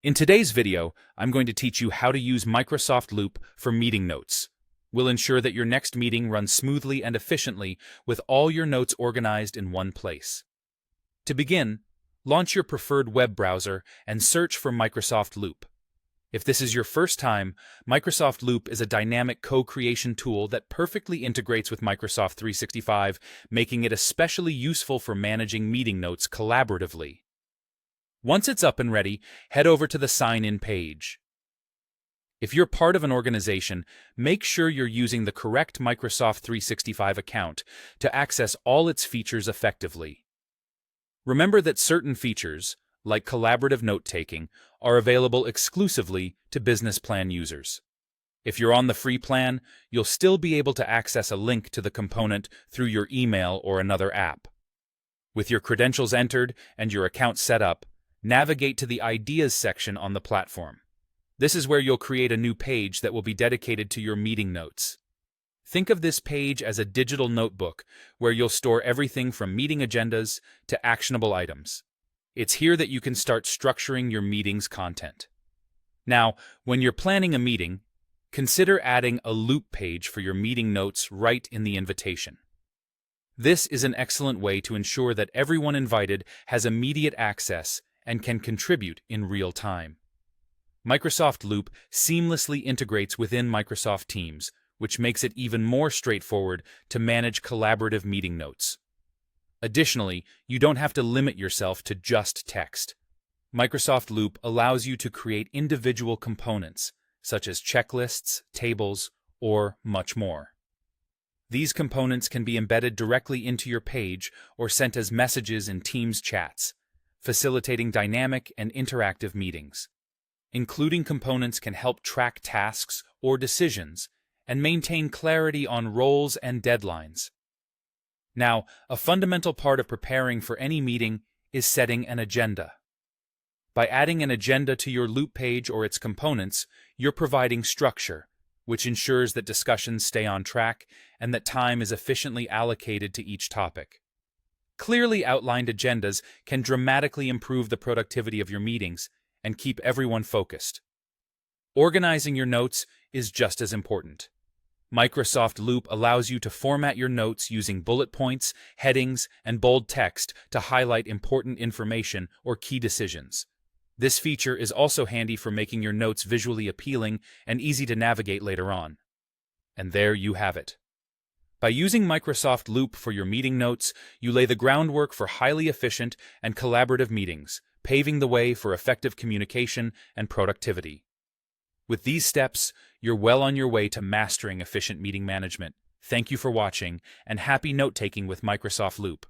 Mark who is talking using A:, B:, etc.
A: In today's video, I'm going to teach you how to use Microsoft Loop for meeting notes. We'll ensure that your next meeting runs smoothly and efficiently with all your notes organized in one place. To begin, launch your preferred web browser and search for Microsoft Loop. If this is your first time, Microsoft Loop is a dynamic co-creation tool that perfectly integrates with Microsoft 365, making it especially useful for managing meeting notes collaboratively. Once it's up and ready, head over to the sign-in page. If you're part of an organization, make sure you're using the correct Microsoft 365 account to access all its features effectively. Remember that certain features, like collaborative note-taking, are available exclusively to business plan users. If you're on the free plan, you'll still be able to access a link to the component through your email or another app. With your credentials entered and your account set up, navigate to the Ideas section on the platform. This is where you'll create a new page that will be dedicated to your meeting notes. Think of this page as a digital notebook where you'll store everything from meeting agendas to actionable items. It's here that you can start structuring your meeting's content. Now, when you're planning a meeting, consider adding a loop page for your meeting notes right in the invitation. This is an excellent way to ensure that everyone invited has immediate access and can contribute in real time. Microsoft Loop seamlessly integrates within Microsoft Teams, which makes it even more straightforward to manage collaborative meeting notes. Additionally, you don't have to limit yourself to just text. Microsoft Loop allows you to create individual components, such as checklists, tables, or much more. These components can be embedded directly into your page or sent as messages in Teams chats, facilitating dynamic and interactive meetings. Including components can help track tasks or decisions and maintain clarity on roles and deadlines. Now, a fundamental part of preparing for any meeting is setting an agenda. By adding an agenda to your Loop page or its components, you're providing structure, which ensures that discussions stay on track and that time is efficiently allocated to each topic. Clearly outlined agendas can dramatically improve the productivity of your meetings and keep everyone focused. Organizing your notes is just as important. Microsoft Loop allows you to format your notes using bullet points, headings, and bold text to highlight important information or key decisions. This feature is also handy for making your notes visually appealing and easy to navigate later on. And there you have it. By using Microsoft Loop for your meeting notes, you lay the groundwork for highly efficient and collaborative meetings, paving the way for effective communication and productivity. With these steps, you're well on your way to mastering efficient meeting management. Thank you for watching, and happy note-taking with Microsoft Loop.